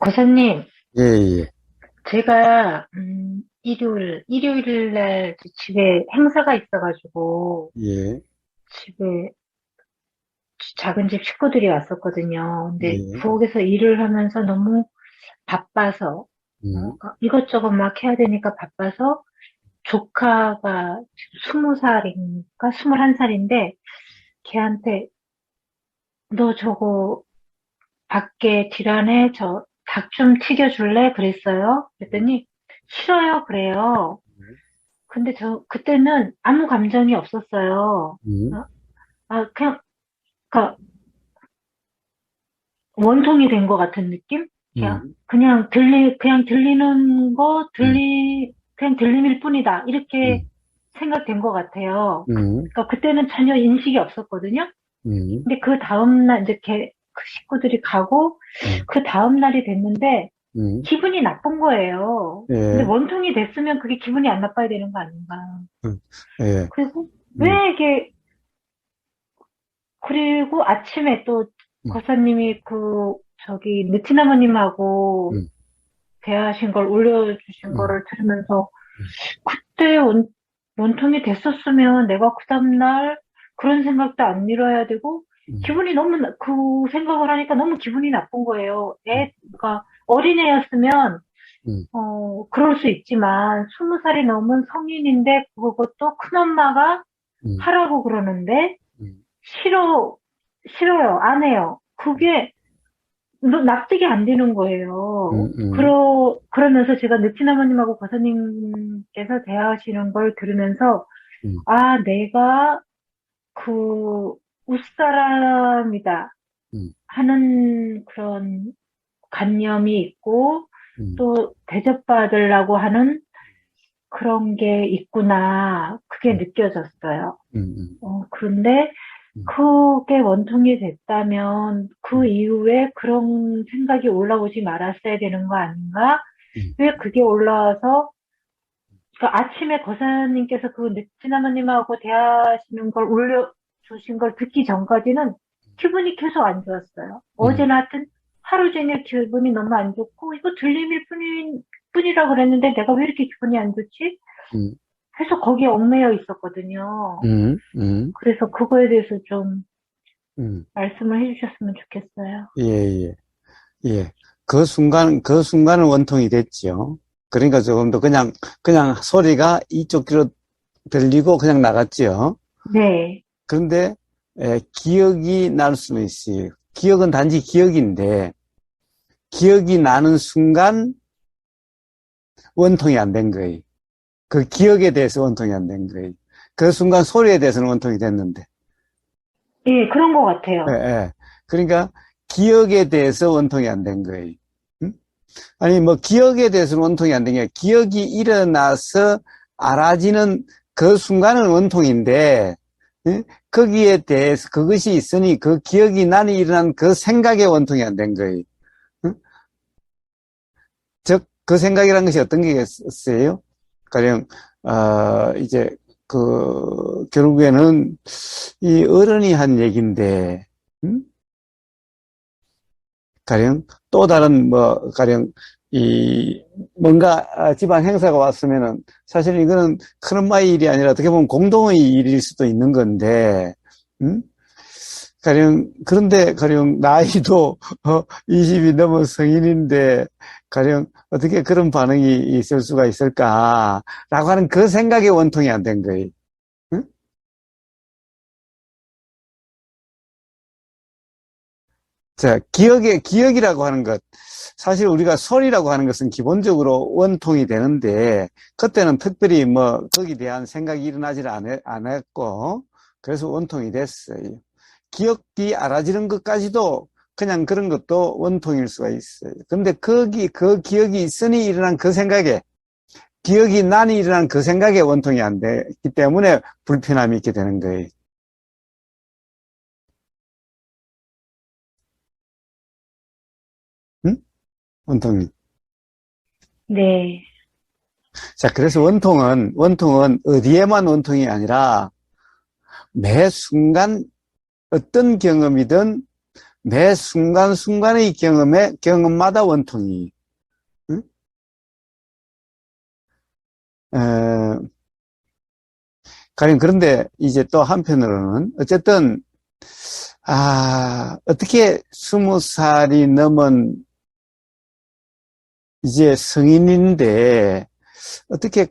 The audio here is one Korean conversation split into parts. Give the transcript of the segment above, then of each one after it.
고사님, 예, 예, 제가, 일요일 날 집에 행사가 있어가지고, 예, 집에 작은 집 식구들이 왔었거든요. 근데 예, 부엌에서 일을 하면서 너무 바빠서, 음, 이것저것 막 해야 되니까 바빠서, 조카가 20살인가 21살인데, 걔한테, 너 저거 밖에 딜안에 저 닭 좀 튀겨줄래? 그랬어요. 그랬더니, 싫어요, 그래요. 근데 그때는 아무 감정이 없었어요. 음, 어? 그냥, 그니까, 원통이 된 것 같은 느낌? 음, 그냥 들리는 음, 그냥 들림일 뿐이다. 이렇게 음, 생각된 것 같아요. 음, 그니까 그때는 전혀 인식이 없었거든요. 음, 근데 그 다음날, 이제 그 식구들이 가고, 음, 그 다음날이 됐는데, 음, 기분이 나쁜 거예요. 근데 예, 원통이 됐으면 그게 기분이 안 나빠야 되는 거 아닌가. 음, 예, 그리고, 왜 음, 이게 그리고 아침에 또 음, 거사님이 저기, 느티나무님하고 음, 대화하신 걸 올려주신 음, 거를 들으면서, 그때 원통이 됐었으면 내가 그 다음날 그런 생각도 안 밀어야 되고, 음, 그 생각을 하니까 너무 기분이 나쁜 거예요. 애가 어린애였으면, 음, 그럴 수 있지만, 20살이 넘은 성인인데, 그것도 큰엄마가 음, 하라고 그러는데, 음, 싫어, 싫어요. 안 해요. 그게 납득이 안 되는 거예요. 음, 그러면서 제가 느티나무님하고 과사님께서 대화하시는 걸 들으면서, 음, 아, 내가 그, 웃사람이다 음, 하는 그런 관념이 있고, 음, 또 대접받으려고 하는 그런 게 있구나. 그게 음, 느껴졌어요. 음, 그런데 음, 그게 원통이 됐다면 그 음, 이후에 그런 생각이 올라오지 말았어야 되는 거 아닌가? 음, 왜 그게 올라와서 그 아침에 거사님께서 그 느티나무님하고 대화하시는 걸 올려주신 걸 듣기 전까지는 기분이 계속 안 좋았어요. 음, 어제나 하여튼 하루 종일 기분이 너무 안 좋고 이거 뿐이라 그랬는데 내가 왜 이렇게 기분이 안 좋지? 음, 해서 거기에 얽매여 있었거든요. 음, 그래서 그거에 대해서 좀 음, 말씀을 해주셨으면 좋겠어요. 예, 예, 예. 그 순간은 원통이 됐지요. 그러니까 조금 더 그냥 소리가 이쪽 귀로 들리고 그냥 나갔지요. 네, 그런데 기억이 날 수는 있어요. 기억은 단지 기억인데 기억이 나는 순간 원통이 안 된 거예요. 그 기억에 대해서 원통이 안 된 거예요. 그 순간 소리에 대해서는 원통이 됐는데. 예, 그런 것 예, 같아요. 예. 그러니까 기억에 대해서 원통이 안 된 거예요. 응? 아니 뭐 기억에 대해서는 원통이 안 된 게 기억이 일어나서 알아지는 그 순간은 원통인데 응? 거기에 대해서 그것이 있으니 그 기억이 나니 일어난 그 생각에 원통이 안 된 거예요. 응? 즉, 그 생각이란 것이 어떤 게겠어요? 가령, 이제, 결국에는 이 어른이 한 얘기인데, 음? 가령, 또 다른, 가령, 뭔가 집안 행사가 왔으면은, 사실 이거는 큰엄마의 일이 아니라 어떻게 보면 공동의 일일 수도 있는 건데, 음? 가령, 나이도, 20이 넘은 성인인데, 가령, 어떻게 그런 반응이 있을 수가 있을까라고 하는 그 생각에 원통이 안 된 거예요. 응? 자, 기억이라고 하는 것. 사실 우리가 소리라고 하는 것은 기본적으로 원통이 되는데, 그때는 특별히 거기에 대한 생각이 일어나질 않았고, 그래서 원통이 됐어요. 기억이 알아지는 것까지도 그냥 그런 것도 원통일 수가 있어요. 근데 그 기억이 있으니 일어난 그 생각에, 기억이 나니 일어난 그 생각에 원통이 안 되기 때문에 불편함이 있게 되는 거예요. 응? 원통이. 네, 자, 그래서 원통은 어디에만 원통이 아니라 매 순간 어떤 경험이든 매 순간순간의 경험마다 원통이. 응? 가령 그런데 이제 또 한편으로는 어쨌든 어떻게 20살이 넘은 이제 성인인데 어떻게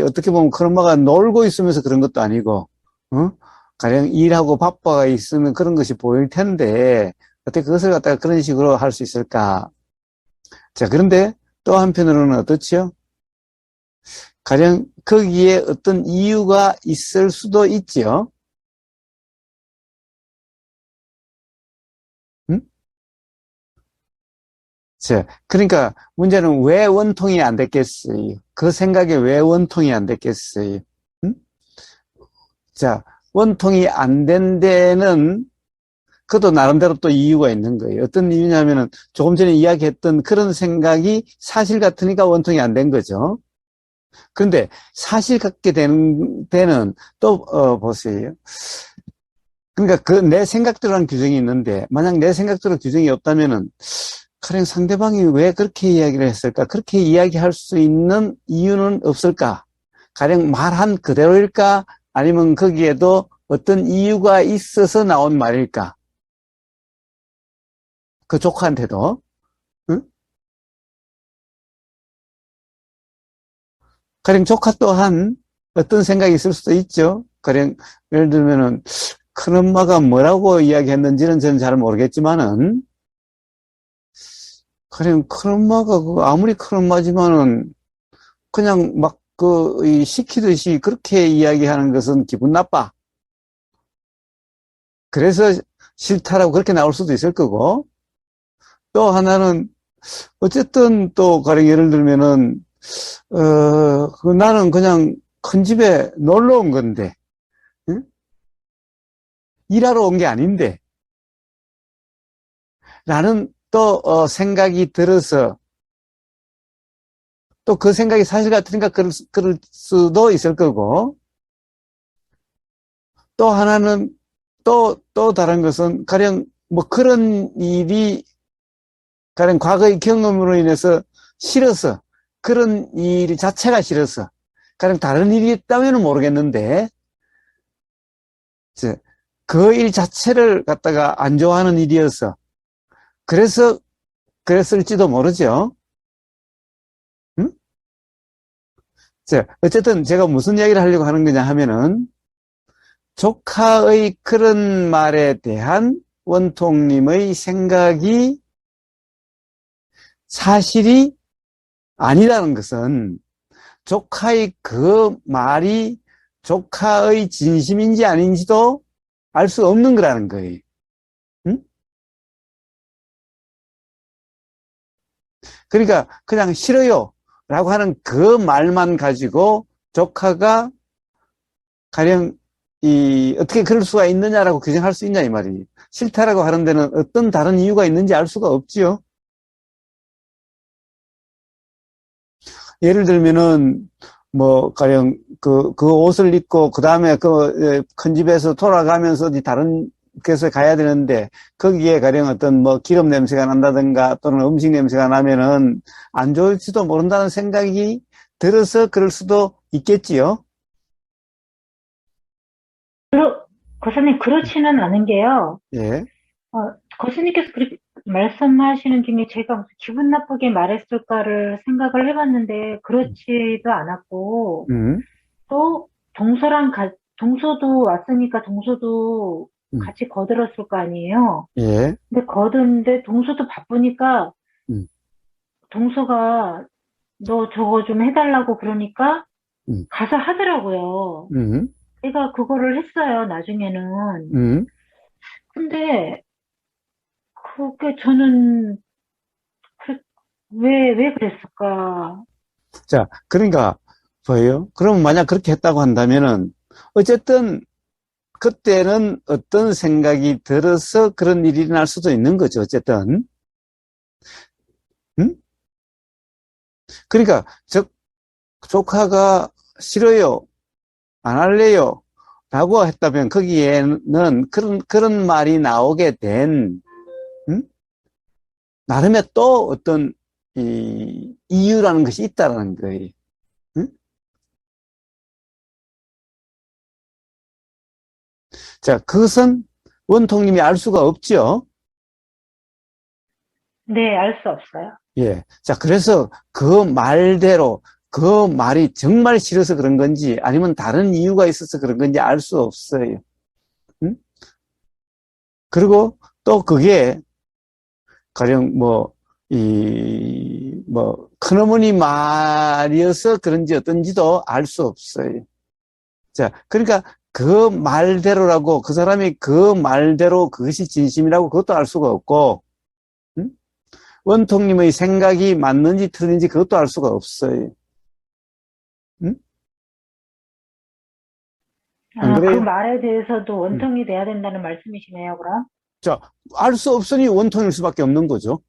어떻게 보면 큰엄마가 놀고 있으면서 그런 것도 아니고, 어? 가령 일하고 바빠가 있으면 그런 것이 보일 텐데, 어떻게 그것을 갖다가 그런 식으로 할 수 있을까? 자, 그런데 또 한편으로는 어떻지요? 가령 거기에 어떤 이유가 있을 수도 있지요. 응? 자, 그러니까 문제는 왜 원통이 안 됐겠어요? 그 생각에 왜 원통이 안 됐겠어요? 응? 자, 원통이 안 된 데는 그것도 나름대로 또 이유가 있는 거예요. 어떤 이유냐면은 조금 전에 이야기했던 그런 생각이 사실 같으니까 원통이 안 된 거죠. 그런데 사실 같게 되는 데는 또 보세요. 그러니까 그 내 생각대로라는 규정이 있는데 만약 내 생각대로 규정이 없다면은 가령 상대방이 왜 그렇게 이야기를 했을까? 그렇게 이야기할 수 있는 이유는 없을까? 가령 말한 그대로일까? 아니면 거기에도 어떤 이유가 있어서 나온 말일까? 그 조카한테도. 응? 가령 조카 또한 어떤 생각이 있을 수도 있죠. 가령 예를 들면은 큰엄마가 뭐라고 이야기했는지는 저는 잘 모르겠지만은 가령 큰엄마가 아무리 큰엄마지만은 그냥 막 시키듯이 그렇게 이야기하는 것은 기분 나빠. 그래서 싫다라고 그렇게 나올 수도 있을 거고 또 하나는 어쨌든 또 가령 예를 들면은 나는 그냥 큰 집에 놀러 온 건데 응? 일하러 온 게 아닌데 라는 또 생각이 들어서 또 그 생각이 사실 같으니까 그럴 수도 있을 거고 또 하나는 또 다른 것은 가령 뭐 그런 일이 가령 과거의 경험으로 인해서 싫어서 그런 일 자체가 싫어서 가령 다른 일이 있다면 모르겠는데 그 일 자체를 갖다가 안 좋아하는 일이어서 그래서 그랬을지도 모르죠. 응? 자, 어쨌든 제가 무슨 이야기를 하려고 하는 거냐 하면은 조카의 그런 말에 대한 원통님의 생각이 사실이 아니라는 것은 조카의 그 말이 조카의 진심인지 아닌지도 알 수 없는 거라는 거예요. 응? 그러니까 그냥 싫어요 라고 하는 그 말만 가지고 조카가 가령 어떻게 그럴 수가 있느냐라고 규정할 수 있냐 이 말이에요. 싫다라고 하는 데는 어떤 다른 이유가 있는지 알 수가 없지요. 예를 들면은 뭐 가령 그 옷을 입고 그 다음에 큰 집에서 돌아가면서 어디 다른 곳에 가야 되는데 거기에 가령 어떤 뭐 기름 냄새가 난다든가 또는 음식 냄새가 나면은 안 좋을지도 모른다는 생각이 들어서 그럴 수도 있겠지요. 거사님, 그렇지는 않은 게요. 예. 거사님께서 그렇게 말씀하시는 중에 제가 무슨 기분 나쁘게 말했을까를 생각을 해봤는데, 그렇지도 않았고, 음, 또, 동서도 왔으니까 동서도 음, 같이 거들었을 거 아니에요. 예. 근데 거드는데 동서도 바쁘니까, 음, 동서가 너 저거 좀 해달라고 그러니까, 음, 가서 하더라고요. 음, 제가 그거를 했어요, 나중에는. 음. 근데, 그게 저는 그- 왜 그랬을까? 자, 그러니까 뭐예요? 그럼 만약 그렇게 했다고 한다면은 어쨌든 그때는 어떤 생각이 들어서 그런 일이 일어날 수도 있는 거죠. 어쨌든. 응? 그러니까 조카가 싫어요. 안 할래요. 라고 했다면 거기에는 그런 말이 나오게 된, 나름의 또 어떤 이유라는 것이 있다라는 거예요. 응? 자, 그것은 원통님이 알 수가 없죠. 네, 알 수 없어요. 예. 자, 그래서 그 말대로 그 말이 정말 싫어서 그런 건지 아니면 다른 이유가 있어서 그런 건지 알 수 없어요. 응? 그리고 또 그게 가령 큰어머니 말이어서 그런지 어떤지도 알 수 없어요. 자, 그러니까 그 말대로라고 그 사람이 그 말대로 그것이 진심이라고 그것도 알 수가 없고, 응? 원통님의 생각이 맞는지 틀린지 그것도 알 수가 없어요. 응? 안 그 그래요? 말에 대해서도 응. 원통이 돼야 된다는 말씀이시네요, 그럼? 자, 알 수 없으니 원통일 수밖에 없는 거죠.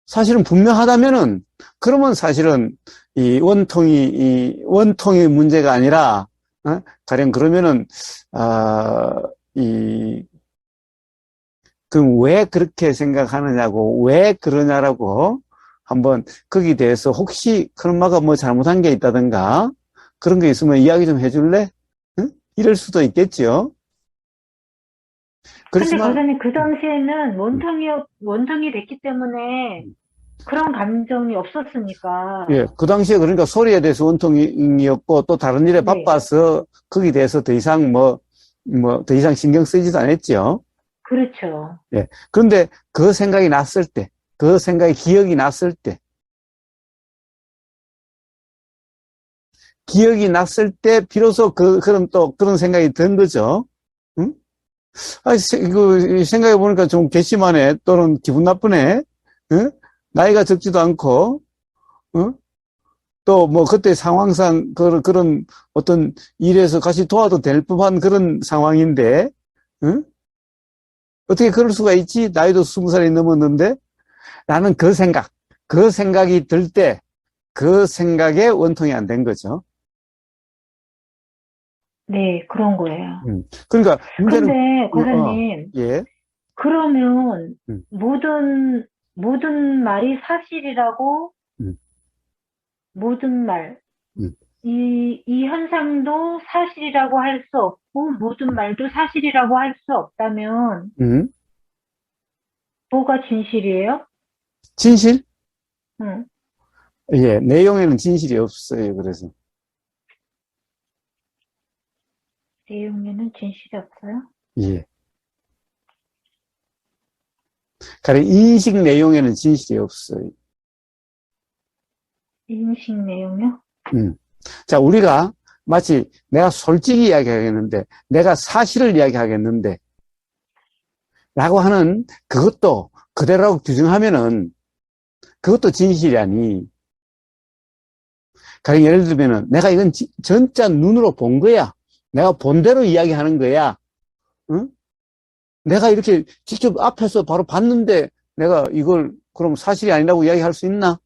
사실은 분명하다면은, 그러면 사실은 이 원통이 문제가 아니라, 가령 그러면은, 아, 이, 그럼 왜 그렇게 생각하느냐고, 왜 그러냐라고 한번 거기에 대해서 혹시 큰 엄마가 뭐 잘못한 게 있다든가 그런 게 있으면 이야기 좀 해줄래? 응? 이럴 수도 있겠죠. 근데 그렇지만, 거사님, 그 음, 당시에는 음, 원통이 됐기 때문에 음. 그런 감정이 없었으니까. 예, 그 당시에 그러니까 소리에 대해서 원통이었고 또 다른 일에 네, 바빠서 거기에 대해서 더 이상 더 이상 신경 쓰지도 않았죠. 그렇죠. 예. 그런데 그 생각이 났을 때, 그 생각이 기억이 났을 때, 기억이 났을 때 비로소 그런 생각이 든 거죠. 응? 이거 생각해 보니까 좀 괘씸하네. 또는 기분 나쁘네. 응? 나이가 적지도 않고, 응? 또 뭐 그때 상황상 그런 어떤 일에서 같이 도와도 될 법한 그런 상황인데, 응? 어떻게 그럴 수가 있지? 나이도 20살이 넘었는데, 나는 그 생각이 들 때, 그 생각에 원통이 안 된 거죠. 네, 그런 거예요. 그러니까 문제는, 근데 어, 거사님, 예, 그러면 음, 모든 말이 사실이라고, 음, 모든 말, 음, 이 현상도 사실이라고 할 수 없고, 모든 말도 사실이라고 할 수 없다면, 음. 뭐가 진실이에요? 진실? 응. 예, 내용에는 진실이 없어요. 그래서. 내용에는 진실이 없어요? 예. 가령 인식 내용에는 진실이 없어요. 인식 내용요? 음. 자, 우리가 마치 내가 솔직히 이야기하겠는데, 내가 사실을 이야기하겠는데, 라고 하는 그것도 그대로 규정하면은 그것도 진실이라니. 가령 예를 들면은 내가 이건 진짜 눈으로 본 거야. 내가 본 대로 이야기하는 거야. 응? 내가 이렇게 직접 앞에서 바로 봤는데 내가 이걸 그럼 사실이 아니라고 이야기할 수 있나?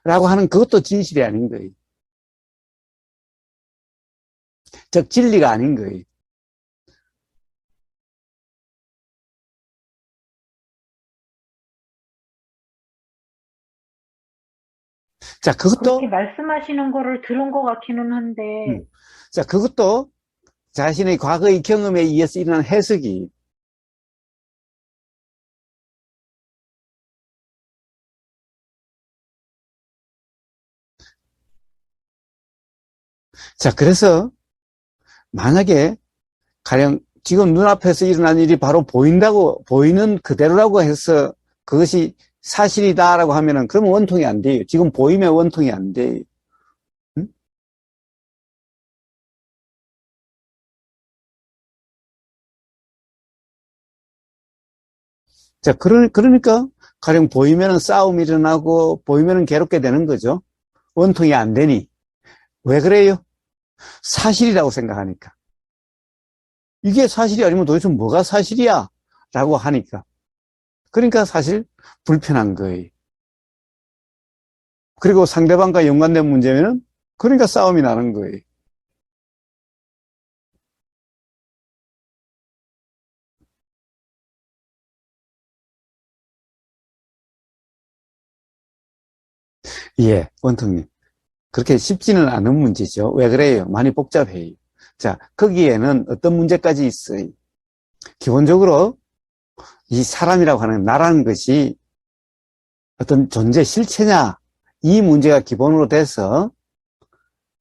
라고 하는 그것도 진실이 아닌 거예요. 즉 진리가 아닌 거예요. 자, 그렇게 그것도 말씀하시는 거를 들은 것 같기는 한데, 음. 자, 그것도 자신의 과거의 경험에 의해서 일어난 해석이. 자, 그래서 만약에 가령 지금 눈앞에서 일어난 일이 바로 보이는 그대로라고 해서 그것이 사실이다라고 하면은 그러면 원통이 안 돼요. 지금 보이면 원통이 안 돼요. 응? 자, 그러니까 가령 보이면은 싸움이 일어나고 보이면은 괴롭게 되는 거죠. 원통이 안 되니. 왜 그래요? 사실이라고 생각하니까. 이게 사실이 아니면 도대체 뭐가 사실이야? 라고 하니까. 그러니까 사실 불편한 거예요. 그리고 상대방과 연관된 문제면은 그러니까 싸움이 나는 거예요. 예, 원통님. 그렇게 쉽지는 않은 문제죠. 왜 그래요? 많이 복잡해요. 자, 거기에는 어떤 문제까지 있어요. 기본적으로 이 사람이라고 하는 나라는 것이 어떤 존재 실체냐, 이 문제가 기본으로 돼서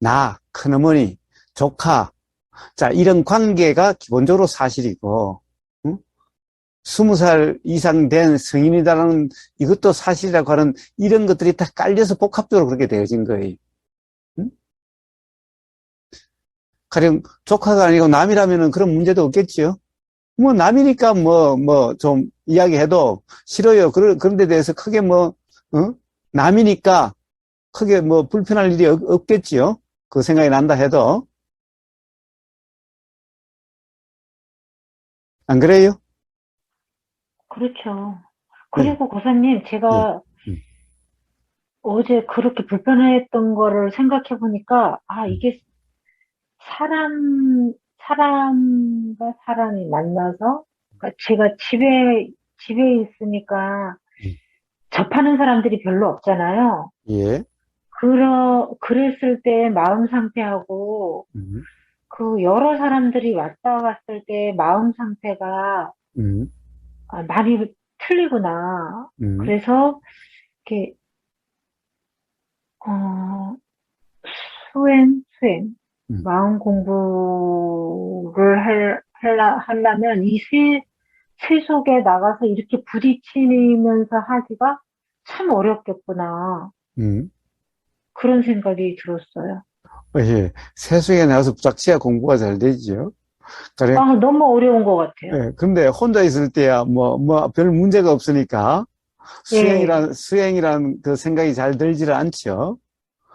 나, 큰어머니, 조카, 자, 이런 관계가 기본적으로 사실이고, 응? 20살 이상 된 성인이다라는 이것도 사실이라고 하는 이런 것들이 다 깔려서 복합적으로 그렇게 되어진 거예요. 응? 가령 조카가 아니고 남이라면은 그런 문제도 없겠지요. 뭐 남이니까 좀 이야기해도 싫어요. 그런 데 대해서 크게 어? 남이니까 크게 불편할 일이 없겠지요. 그 생각이 난다 해도. 안 그래요? 그렇죠. 예, 그리고 고사님, 예, 제가 음, 어제 그렇게 불편했던 거를 생각해 보니까, 아, 음, 이게 사람과 사람이 만나서, 그러니까 제가 집에 있으니까 음. 접하는 사람들이 별로 없잖아요. 예, 그랬을 때 마음 상태하고, 음, 그 여러 사람들이 왔다 갔을 때 마음 상태가 음, 많이 틀리구나. 음, 그래서, 이렇게, 어, 수행. 음. 마음 공부를 하려면 이 세 속에 나가서 이렇게 부딪히면서 하기가 참 어렵겠구나. 음. 그런 생각이 들었어요. 예, 세수에 나와서 부닥치야 공부가 잘 되죠. 그래, 아, 너무 어려운 것 같아요. 예, 근데 혼자 있을 때야 별 문제가 없으니까 예, 수행이란 그 생각이 잘 들지를 않죠.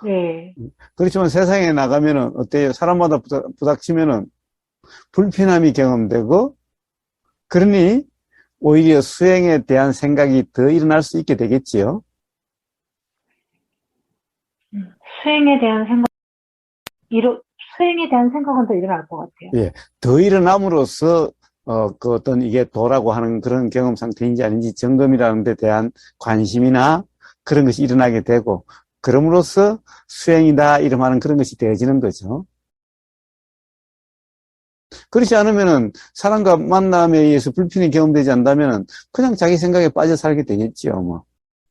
예. 그렇지만 세상에 나가면은 어때요? 사람마다 부닥치면은 불편함이 경험되고, 그러니 오히려 수행에 대한 생각이 더 일어날 수 있게 되겠지요. 수행에 대한 생각, 수행에 대한 생각은 더 일어날 것 같아요. 예, 더 일어남으로써 그 어떤 이게 도라고 하는 그런 경험 상태인지 아닌지 점검이라는 데 대한 관심이나 그런 것이 일어나게 되고, 그럼으로써 수행이다 이름하는 그런 것이 되어지는 거죠. 그렇지 않으면은 사람과 만남에 의해서 불편이 경험되지 않는다면은 그냥 자기 생각에 빠져 살게 되겠지요, 뭐.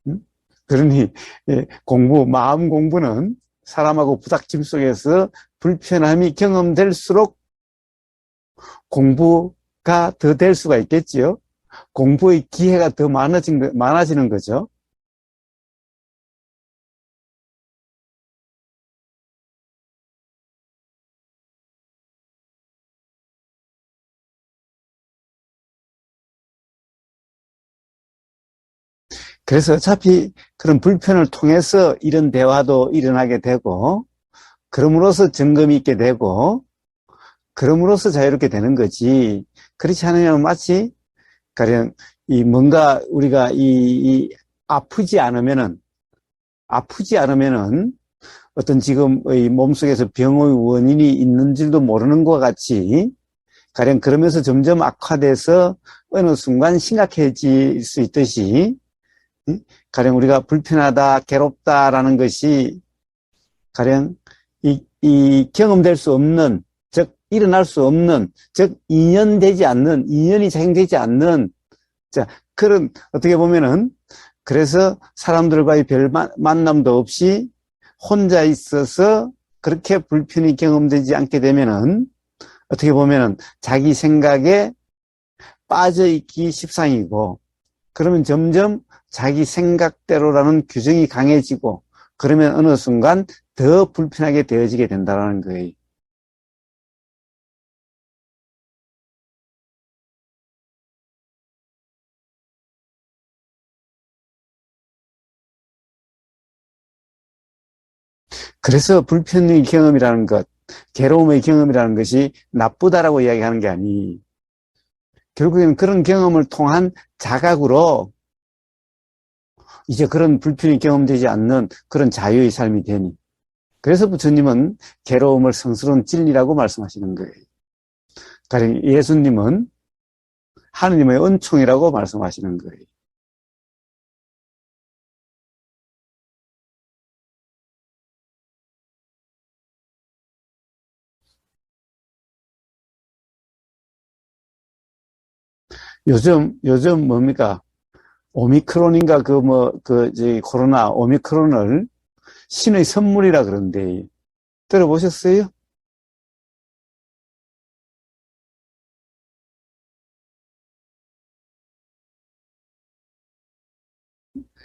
음? 그러니 예, 마음 공부는 사람하고 부닥침 속에서 불편함이 경험될수록 공부가 더 될 수가 있겠지요. 공부의 기회가 더 많아지는 거죠. 그래서 어차피 그런 불편을 통해서 이런 대화도 일어나게 되고, 그럼으로써 점검이 있게 되고, 그럼으로써 자유롭게 되는 거지. 그렇지 않으면 마치 가령 이 뭔가 우리가 이 아프지 않으면은 어떤 지금의 몸속에서 병의 원인이 있는 줄도 모르는 것 같이 가령 그러면서 점점 악화돼서 어느 순간 심각해질 수 있듯이, 가령 우리가 불편하다, 괴롭다라는 것이 가령 이 경험될 수 없는, 즉 일어날 수 없는, 즉 인연이 자행되지 않는, 자, 그런 어떻게 보면은 그래서 사람들과의 별 만남도 없이 혼자 있어서 그렇게 불편이 경험되지 않게 되면은 어떻게 보면은 자기 생각에 빠져있기 십상이고, 그러면 점점 자기 생각대로라는 규정이 강해지고, 그러면 어느 순간 더 불편하게 되어지게 된다는 거예요. 그래서 불편의 경험이라는 것, 괴로움의 경험이라는 것이 나쁘다라고 이야기하는 게 아니, 결국에는 그런 경험을 통한 자각으로 이제 그런 불편이 경험되지 않는 그런 자유의 삶이 되니, 그래서 부처님은 괴로움을 성스러운 진리라고 말씀하시는 거예요. 가령 예수님은 하느님의 은총이라고 말씀하시는 거예요. 요즘 뭡니까? 오미크론인가, 코로나 오미크론을 신의 선물이라 그러는데, 들어보셨어요?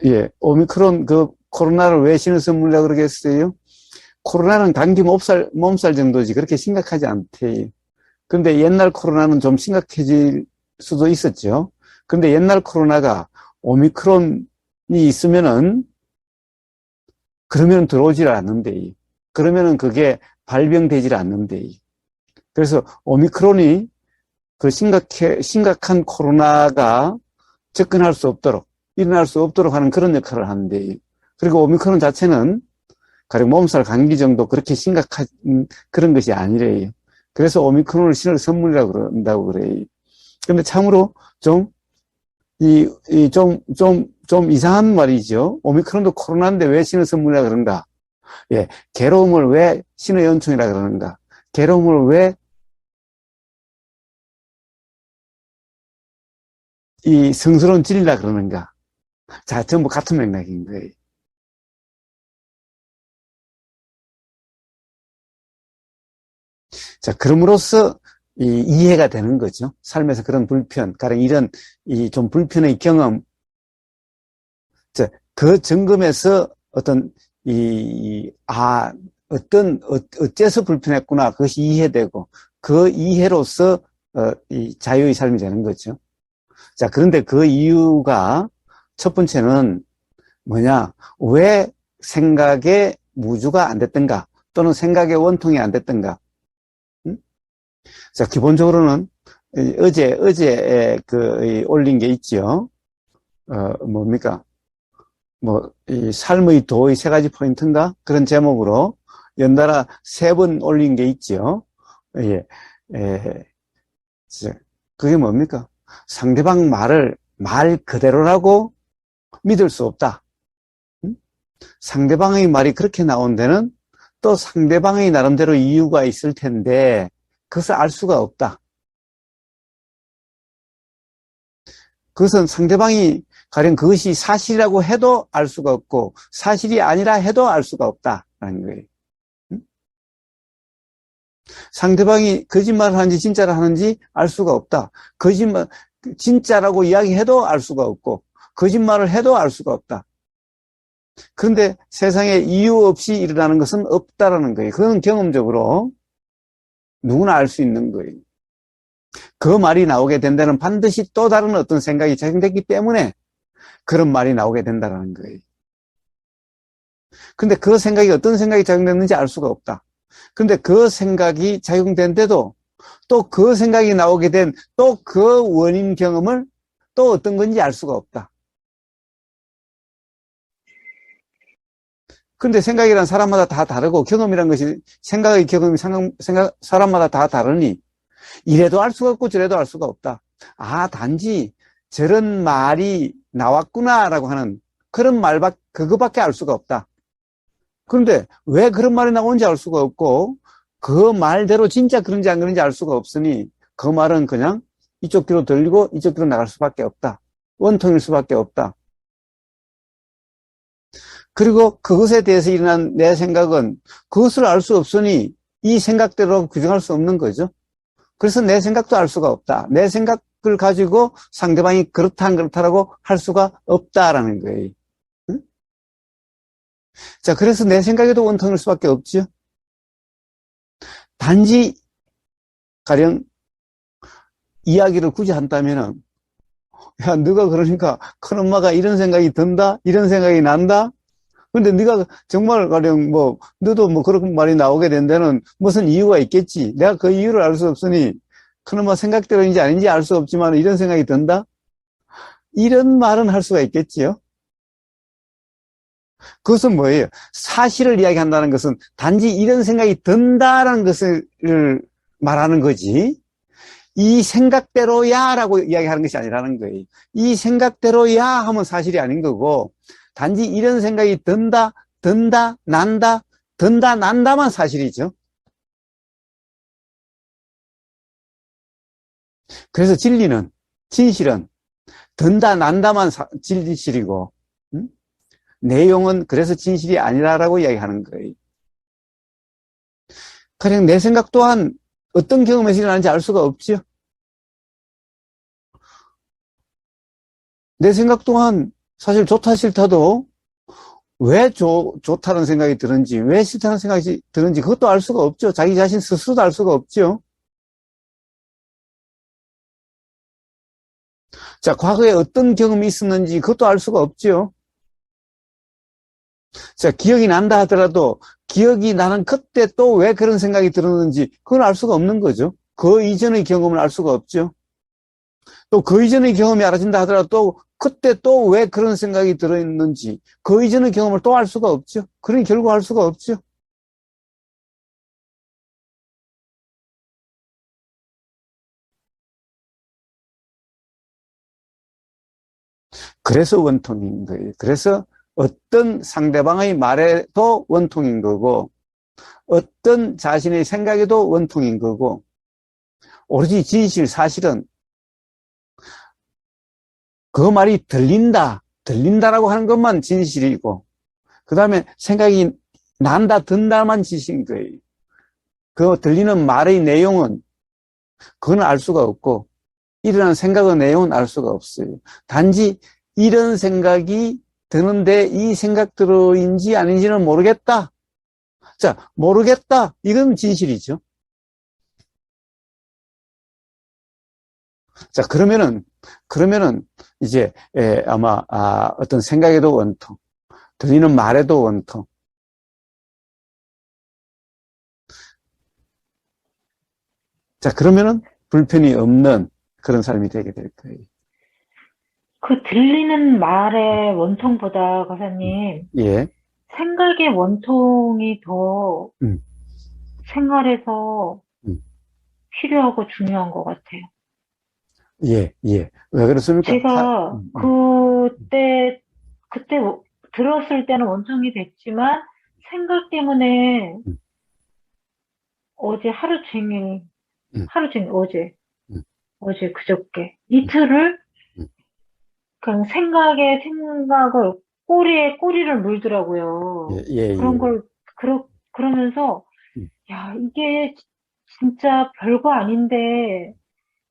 예, 오미크론 코로나를 왜 신의 선물이라 그러겠어요? 코로나는 감기 몸살 정도지 그렇게 심각하지 않대. 근데 옛날 코로나는 좀 심각해질 수도 있었죠. 근데 옛날 코로나가 오미크론이 있으면은 그러면 들어오질 않는데, 그러면은 그게 발병되질 않는데. 그래서 오미크론이 심각한 코로나가 접근할 수 없도록, 일어날 수 없도록 하는 그런 역할을 하는데, 그리고 오미크론 자체는 가령 몸살 감기 정도 그렇게 심각한 그런 것이 아니래요. 그래서 오미크론을 신의 선물이라고 그런다고 그래요. 근데 참으로 좀 이상한 말이죠. 오미크론도 코로나인데 왜 신의 선물이라 그런가? 예, 괴로움을 왜 신의 연총이라 그러는가? 괴로움을 왜 이 성스러운 진리라 그러는가? 자, 전부 같은 맥락인 거예요. 자, 그럼으로써 이해가 되는 거죠. 삶에서 그런 불편, 가령 이런 좀 불편의 경험, 자, 그 점검에서 어떤 어째서 불편했구나, 그것이 이해되고, 그 이해로서 이 자유의 삶이 되는 거죠. 자, 그런데 그 이유가 첫 번째는 뭐냐, 왜 생각의 무주가 안 됐던가, 또는 생각의 원통이 안 됐던가. 자, 기본적으로는 어제 올린 게 있죠. 뭡니까? 이 삶의 도의 세 가지 포인트인가? 그런 제목으로 연달아 3번 올린 게 있죠. 예, 그게 뭡니까? 상대방 말을 말 그대로라고 믿을 수 없다. 상대방의 말이 그렇게 나온 데는 또 상대방의 나름대로 이유가 있을 텐데, 그것을 알 수가 없다. 그것은 상대방이 가령 그것이 사실이라고 해도 알 수가 없고 사실이 아니라 해도 알 수가 없다라는 거예요. 상대방이 거짓말을 하는지 진짜를 하는지 알 수가 없다. 진짜라고 이야기해도 알 수가 없고 거짓말을 해도 알 수가 없다. 그런데 세상에 이유 없이 일어나는 것은 없다라는 거예요. 그건 경험적으로 누구나 알 수 있는 거예요. 그 말이 나오게 된 데는 반드시 또 다른 어떤 생각이 작용됐기 때문에 그런 말이 나오게 된다는 거예요. 근데 그 생각이 어떤 생각이 작용됐는지 알 수가 없다. 근데 그 생각이 작용된데도 또 그 생각이 나오게 된 또 그 원인 경험을 또 어떤 건지 알 수가 없다. 근데 생각이란 사람마다 다 다르고 경험이란 것이 생각의 경험이 사람마다 다 다르니 이래도 알 수가 없고 저래도 알 수가 없다. 아, 단지 저런 말이 나왔구나라고 하는 그런 그거밖에 알 수가 없다. 그런데 왜 그런 말이 나오는지 알 수가 없고 그 말대로 진짜 그런지 안 그런지 알 수가 없으니 그 말은 그냥 이쪽 귀로 들리고 이쪽 귀로 나갈 수밖에 없다. 원통일 수밖에 없다. 그리고 그것에 대해서 일어난 내 생각은 그것을 알 수 없으니 이 생각대로 규정할 수 없는 거죠. 그래서 내 생각도 알 수가 없다. 내 생각을 가지고 상대방이 그렇다 안 그렇다라고 할 수가 없다라는 거예요. 응? 자, 그래서 내 생각에도 원통일 수밖에 없죠. 단지 가령 이야기를 굳이 한다면은 야, 너가 그러니까 큰엄마가 이런 생각이 든다, 이런 생각이 난다. 근데 네가 정말 가령 너도 그런 말이 나오게 된 데는 무슨 이유가 있겠지. 내가 그 이유를 알 수 없으니 큰엄마 생각대로인지 아닌지 알 수 없지만 이런 생각이 든다. 이런 말은 할 수가 있겠지요. 그것은 뭐예요? 사실을 이야기한다는 것은 단지 이런 생각이 든다라는 것을 말하는 거지. 이 생각대로야 라고 이야기하는 것이 아니라는 거예요. 이 생각대로야 하면 사실이 아닌 거고, 단지 이런 생각이 든다, 난다, 난다만 사실이죠. 그래서 진실은 난다만 진실이고, 음? 내용은 그래서 진실이 아니라라고 이야기하는 거예요. 그냥 내 생각 또한 어떤 경험에서 일어나는지 알 수가 없죠. 내 생각 또한 사실 좋다 싫다도 왜 좋다는 생각이 드는지, 왜 싫다는 생각이 드는지 그것도 알 수가 없죠. 자기 자신 스스로도 알 수가 없죠. 자, 과거에 어떤 경험이 있었는지 그것도 알 수가 없죠. 자, 기억이 난다 하더라도 기억이 나는 그때 또 왜 그런 생각이 들었는지 그걸 알 수가 없는 거죠. 그 이전의 경험을 알 수가 없죠. 또 그 이전의 경험이 알아진다 하더라도 또 그때 또 왜 그런 생각이 들어있는지 그 이전의 경험을 또 알 수가 없죠. 그러니 결국 알 수가 없죠. 그래서 원통인 거예요. 그래서 어떤 상대방의 말에도 원통인 거고 어떤 자신의 생각에도 원통인 거고 오로지 진실, 사실은 그 말이 들린다라고 하는 것만 진실이고 그 다음에 생각이 든다만 진실인 거예요. 그 들리는 말의 내용은 그건 알 수가 없고 일어나는 생각의 내용은 알 수가 없어요. 단지 이런 생각이 드는데 이 생각대로인지 아닌지는 모르겠다. 자, 모르겠다. 이건 진실이죠. 자, 그러면은 이제 아마 어떤 생각에도 원통, 들리는 말에도 원통. 자, 그러면은 불편이 없는 그런 삶이 되게 될 거예요. 그 들리는 말의 원통보다, 거사님, 예, 생각의 원통이 더 음, 생활에서 음. 필요하고 중요한 것 같아요. 예, 예. 왜 그렇습니까? 제가 그때 들었을 때는 원통이 됐지만, 생각 때문에 음, 어제 음, 어제, 음, 그저께, 음, 이틀을 음. 그냥 생각을, 꼬리를 예, 물더라고요. 예, 그런 예. 걸, 그러면서, 음, 야, 이게 진짜 별거 아닌데,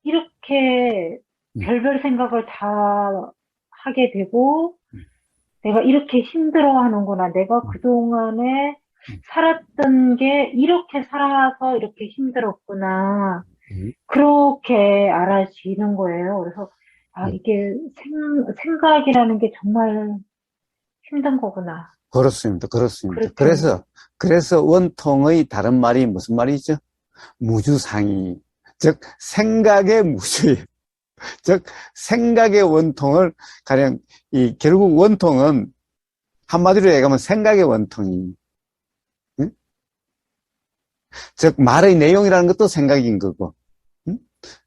이렇게 음, 별별 생각을 다 하게 되고, 음, 내가 이렇게 힘들어 하는구나. 내가 음, 그동안에 음, 살았던 게 이렇게 살아서 이렇게 힘들었구나. 음. 그렇게 알아지는 거예요. 그래서, 음. 이게 생각이라는 게 정말 힘든 거구나. 그렇습니다. 그렇습니다. 그렇게, 그래서 원통의 다른 말이 무슨 말이죠? 무주상이. 즉, 생각의 무주예요. 즉, 생각의 원통을 가령, 결국 원통은 한마디로 얘기하면 생각의 원통이. 응? 즉, 말의 내용이라는 것도 생각인 거고, 응?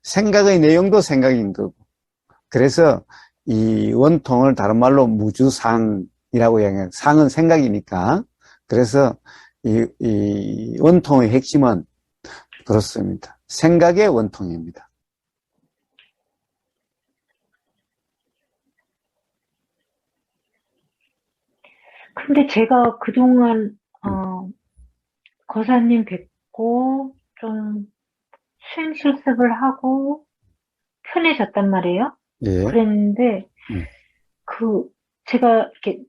생각의 내용도 생각인 거고. 그래서 이 원통을 다른 말로 무주상이라고 이야기해요. 상은 생각이니까. 그래서 이 원통의 핵심은 그렇습니다. 생각의 원통입니다. 근데 제가 그동안, 음, 거사님 뵙고, 좀 수행 실습을 하고, 편해졌단 말이에요. 예, 그랬는데, 음, 그, 제가 이렇게,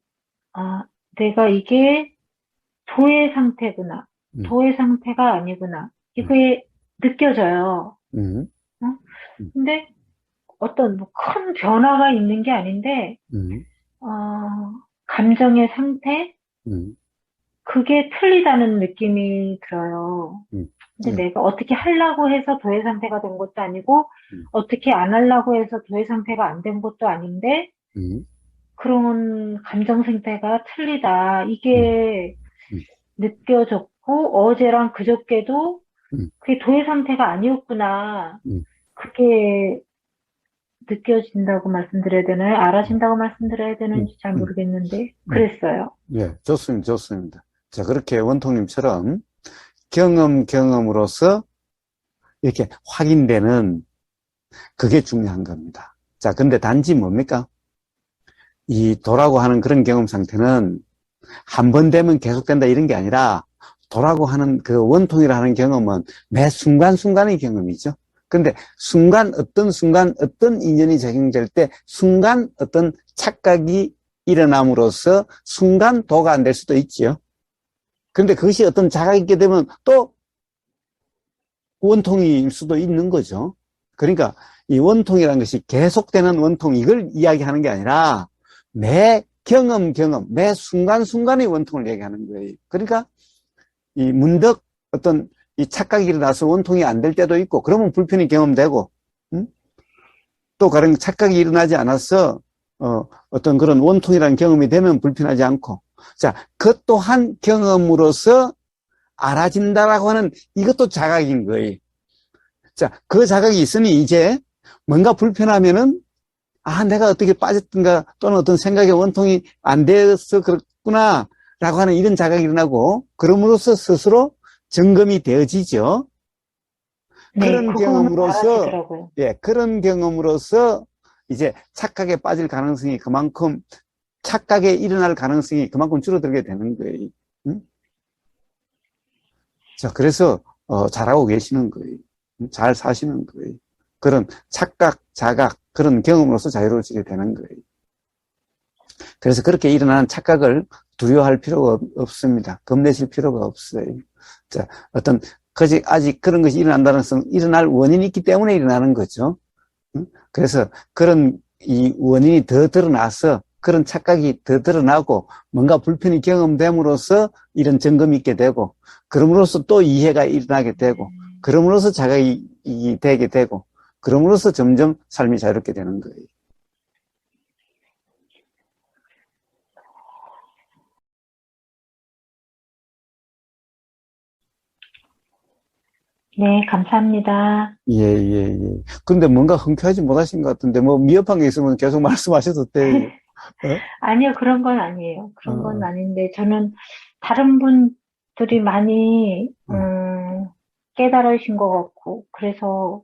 아, 내가 이게 도의 상태구나. 음, 도의 상태가 아니구나. 음, 이게 느껴져요. 음, 어? 음, 근데 어떤 뭐 큰 변화가 있는 게 아닌데, 음, 어, 감정의 상태? 음, 그게 틀리다는 느낌이 들어요. 음, 근데 예, 내가 어떻게 하려고 해서 도의 상태가 된 것도 아니고, 음, 어떻게 안 하려고 해서 도의 상태가 안 된 것도 아닌데, 음. 그런 감정 상태가 틀리다. 음, 이게 음, 느껴졌고, 어제랑 그저께도 음, 그게 도의 상태가 아니었구나. 음, 그게 느껴진다고 말씀드려야 되나요? 음, 알아진다고 말씀드려야 음, 되는지 잘 음, 모르겠는데, 음. 그랬어요. 예, 좋습니다, 좋습니다. 자, 그렇게 원통님처럼 경험으로서 이렇게 확인되는 그게 중요한 겁니다. 자, 근데 단지 뭡니까? 이 도라고 하는 그런 경험 상태는 한 번 되면 계속된다 이런 게 아니라 도라고 하는 그 원통이라 하는 경험은 매 순간순간의 경험이죠. 근데 어떤 순간 어떤 인연이 적용될 때 순간 어떤 착각이 일어남으로써 순간 도가 안 될 수도 있지요. 근데 그것이 어떤 자각이 있게 되면 또 원통일 수도 있는 거죠. 그러니까 이 원통이라는 것이 계속되는 원통 이걸 이야기하는 게 아니라 매 매 순간순간의 원통을 얘기하는 거예요. 그러니까 이 문득 어떤 이 착각이 일어나서 원통이 안 될 때도 있고 그러면 불편이 경험되고 또 그런 착각이 일어나지 않아서 어떤 그런 원통이라는 경험이 되면 불편하지 않고 자, 그 또한 경험으로서 알아진다라고 하는 이것도 자각인 거예요. 자, 그 자각이 있으니 이제 뭔가 불편하면은 내가 어떻게 빠졌던가 또는 어떤 생각의 원통이 안 돼서 그렇구나 라고 하는 이런 자각이 일어나고 그럼으로써 스스로 점검이 되어지죠. 네, 그거는 경험으로서 알아지더라고요. 그런 경험으로서 이제 착각에 빠질 가능성이 그만큼 착각에 일어날 가능성이 그만큼 줄어들게 되는 거예요. 응? 자, 그래서 잘하고 계시는 거예요. 잘 사시는 거예요. 그런 착각, 자각 그런 경험으로서 자유로워지게 되는 거예요. 그래서 그렇게 일어나는 착각을 두려워할 필요가 없습니다. 겁내실 필요가 없어요. 자, 아직 그런 것이 일어난다는 것은 일어날 원인이 있기 때문에 일어나는 거죠. 그래서 그런 이 원인이 더 드러나서 그런 착각이 더 드러나고 뭔가 불편이 경험됨으로써 이런 점검이 있게 되고 그럼으로써 또 이해가 일어나게 되고 그럼으로써 자각이 되게 되고 그럼으로써 점점 삶이 자유롭게 되는 거예요. 네, 감사합니다. 예, 예, 예. 근데 뭔가 흔쾌하지 못하신 것 같은데, 뭐, 미흡한 게 있으면 계속 말씀하셔도 돼요. 어? 아니요, 그런 건 아니에요. 그런 건 어, 아닌데, 저는 다른 분들이 많이, 깨달으신 것 같고, 그래서,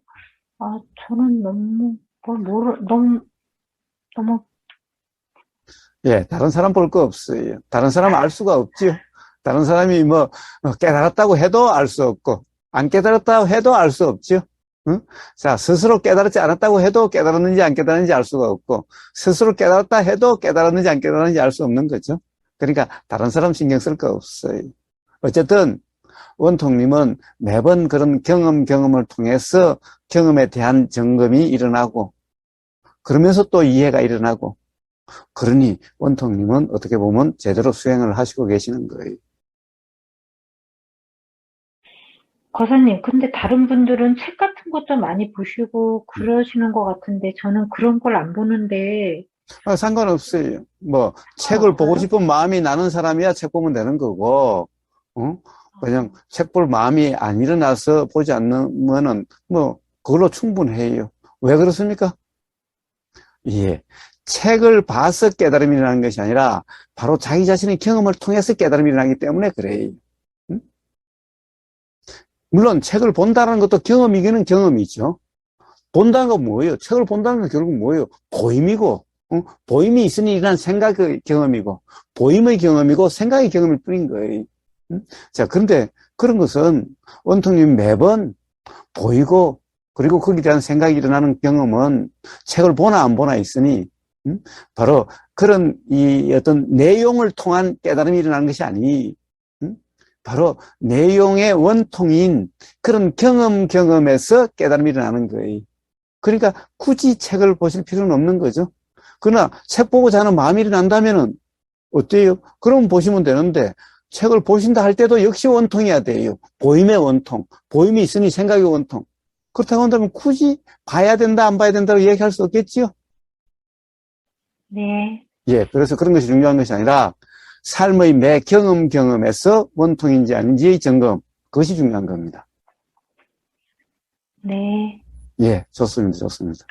저는 너무, 너무, 예, 다른 사람 볼 거 없어요. 다른 사람 알 수가 없지요. 다른 사람이 뭐, 깨달았다고 해도 알 수 없고, 안 깨달았다고 해도 알 수 없지요. 응? 자, 스스로 깨달았지 않았다고 해도 깨달았는지 안 깨달았는지 알 수가 없고, 스스로 깨달았다 해도 깨달았는지 안 깨달았는지 알 수 없는 거죠. 그러니까 다른 사람 신경 쓸 거 없어요. 어쨌든, 원통님은 매번 그런 경험을 통해서 경험에 대한 점검이 일어나고, 그러면서 또 이해가 일어나고, 그러니 원통님은 어떻게 보면 제대로 수행을 하시고 계시는 거예요. 거사님, 근데 다른 분들은 책 같은 것도 많이 보시고 그러시는 것 같은데, 저는 그런 걸 안 보는데, 상관없어요. 뭐 책을 보고 상관없어요? 싶은 마음이 나는 사람이야 책 보면 되는 거고, 어? 그냥 책 볼 마음이 안 일어나서 보지 않으면은 뭐 그걸로 충분해요. 왜 그렇습니까? 예. 책을 봐서 깨달음이 일어나는 것이 아니라 바로 자기 자신의 경험을 통해서 깨달음이 일어나기 때문에 그래요. 응? 물론 책을 본다는 것도 경험이기는 경험이죠. 본다는 건 뭐예요? 책을 본다는 건 결국 뭐예요? 보임이고, 보임이 있으니 일어난 생각의 경험이고, 보임의 경험이고, 생각의 경험일 뿐인 거예요. 자, 그런데 그런 것은 원통님 매번 보이고, 그리고 거기에 대한 생각이 일어나는 경험은 책을 보나 안 보나 있으니, 바로 그런 이 어떤 내용을 통한 깨달음이 일어나는 것이 아니, 바로 내용의 원통인 그런 경험에서 깨달음이 일어나는 거예요. 그러니까 굳이 책을 보실 필요는 없는 거죠. 그러나 책 보고 자는 마음이 일어난다면은 어때요? 그럼 보시면 되는데 책을 보신다 할 때도 역시 원통이어야 돼요. 보임의 원통. 보임이 있으니 생각의 원통. 그렇다고 한다면 굳이 봐야 된다, 안 봐야 된다고 얘기할 수 없겠지요? 네. 예, 그래서 그런 것이 중요한 것이 아니라 삶의 매 경험에서 원통인지 아닌지의 점검, 그것이 중요한 겁니다. 네. 예, 좋습니다. 좋습니다.